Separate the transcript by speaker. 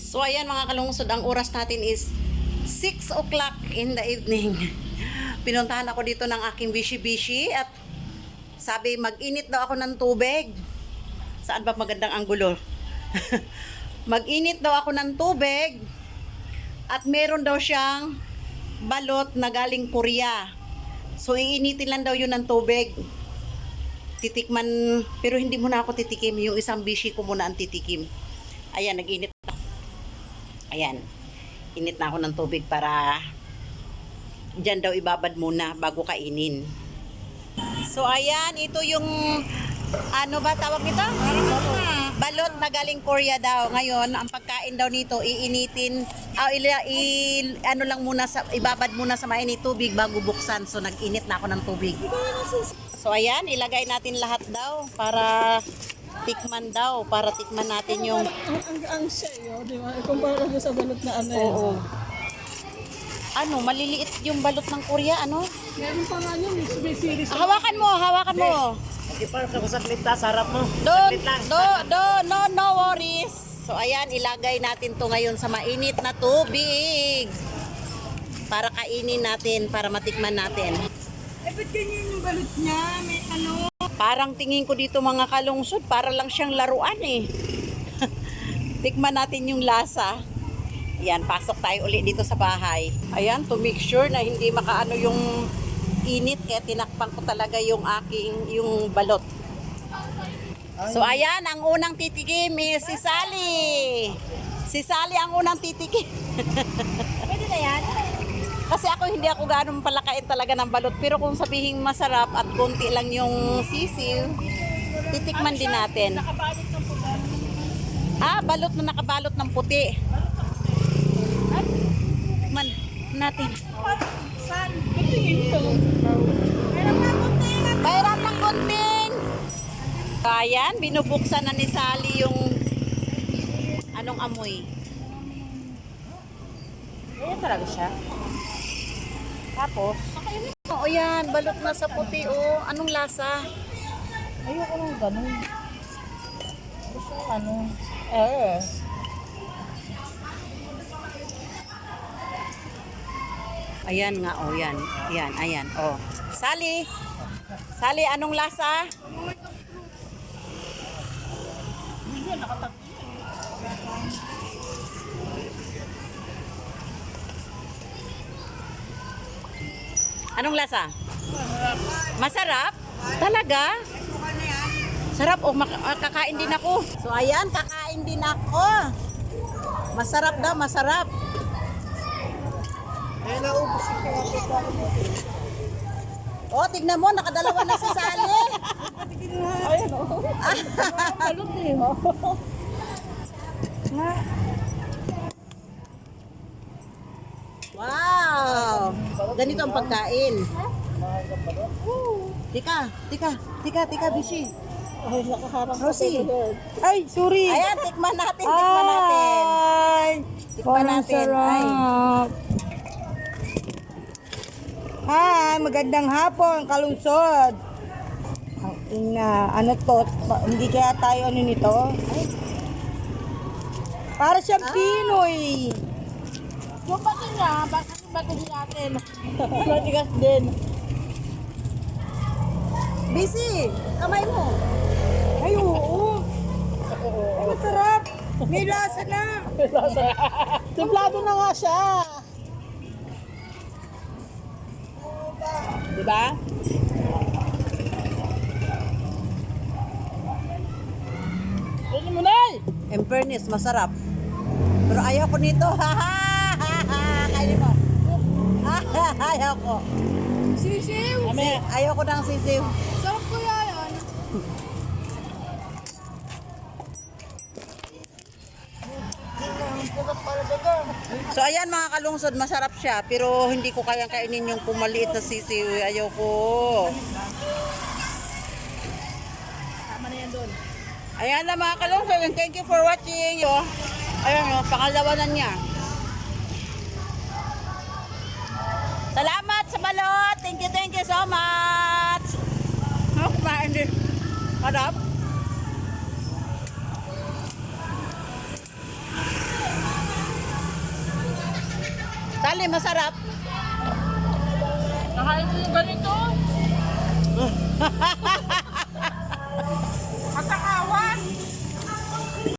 Speaker 1: So ayan mga kalungsod, ang oras natin is 6 o'clock in the evening. Pinuntahan ako dito ng aking bishi-bishi at sabi mag-init daw ako ng tubig. Saan ba magandang anggulo? Mag-init daw ako ng tubig at meron daw siyang balot na galing Korea. So iinitin lang daw yun ng tubig. Titikman, pero hindi muna ako titikim. Yung isang bishi ko muna ang titikim. Ayan, nag-init. Ayan, init na ako ng tubig para dyan daw ibabad muna bago kainin. So ayan, ito yung ano ba tawag nito? Balot na galing Korea daw. Ngayon, ang pagkain daw nito iinitin, ano lang muna ibabad muna sa mainit tubig bago buksan. So nag-init na ako ng tubig. So ayan, ilagay natin lahat daw para tikman natin yung
Speaker 2: ang siya yun, di ba? Kumpara mo sa balot na ano.
Speaker 1: Oo. Ano, maliliit yung balot ng Korea, ano?
Speaker 2: Meron pa nga yun, may series.
Speaker 1: Hawakan mo.
Speaker 3: Ipar ka sa klita, sarap mo.
Speaker 1: No worries. So ayan, ilagay natin to ngayon sa mainit na tubig. Para kainin natin, para matikman natin.
Speaker 2: Eh, ba't ganyan yung balot niya? May ano?
Speaker 1: Parang tingin ko dito mga kalungsod, para lang siyang laruan eh. Tikman natin yung lasa. Ayan, pasok tayo ulit dito sa bahay. Ayan, to make sure na hindi makaano yung init, kaya tinakpan ko talaga yung balot. So ayan, ang unang titikim is si Sally. Si Sally ang unang titikim.
Speaker 2: Pwede na yan?
Speaker 1: Kasi hindi ako ganun palakain talaga ng balot. Pero kung sabihin masarap at konti lang yung sisiw, titikman din natin.
Speaker 2: Nakabalot ng puti.
Speaker 1: Balot na nakabalot ng puti. Tikman natin.
Speaker 2: Saan? Tingin ko.
Speaker 1: Bayran ng gunting. Ayan, binubuksan na ni Sally yung anong amoy.
Speaker 2: Ayan talaga siya. Tapos,
Speaker 1: O yan, balot na sa puti. Anong lasa?
Speaker 2: ayoko nang ganun. Gusto ng ano.
Speaker 1: Ayan nga, yan. Yan, ayan, Sally, anong lasa? Anong lasa? Masarap? Talaga? Sarap. Kakain din ako. So ayan, kakain din ako. Masarap daw, masarap.
Speaker 3: Eh, naubos ko.
Speaker 1: Tignan mo, nakadalawa na si Sally.
Speaker 2: Ayan o. Balot eh.
Speaker 1: Wow! Ganito ang pagkain. Tika, Bishi.
Speaker 2: Ay, nakaharap
Speaker 1: Rosie.
Speaker 2: Ay, sorry.
Speaker 1: Ayan, tikman natin.
Speaker 2: Ay,
Speaker 1: Tikman natin. Ay.
Speaker 2: Hi, magandang hapon, kalungsod. Ang ina, ano to? Hindi kaya tayo ano nito? Ay. Para siyang Pinoy. Yung bato niya, bakit yung bato din natin? Matigas din.
Speaker 1: Bishi, kamay mo.
Speaker 2: Ay, oo. Ay, masarap. May lasa na. Templado na nga siya. Diba? Ano mo na?
Speaker 1: In fairness, masarap. Pero ayaw ko nito. Kainin mo. Ayaw ko.
Speaker 2: Sisiw.
Speaker 1: Ayaw ko ng sisiw.
Speaker 2: Sarap ko yan.
Speaker 1: So ayan mga kalungsod, masarap siya. Pero hindi ko kayang kainin yung pumaliit na sisiw. Ayaw ko.
Speaker 2: Tama na yan doon.
Speaker 1: Ayan na mga kalungsod. And thank you for watching. Ayan pangalawa na niya. Salamat sa balot. Thank you so much. Kumain din. Harap. Dali, masarap.
Speaker 2: Nakain ko yung ganito.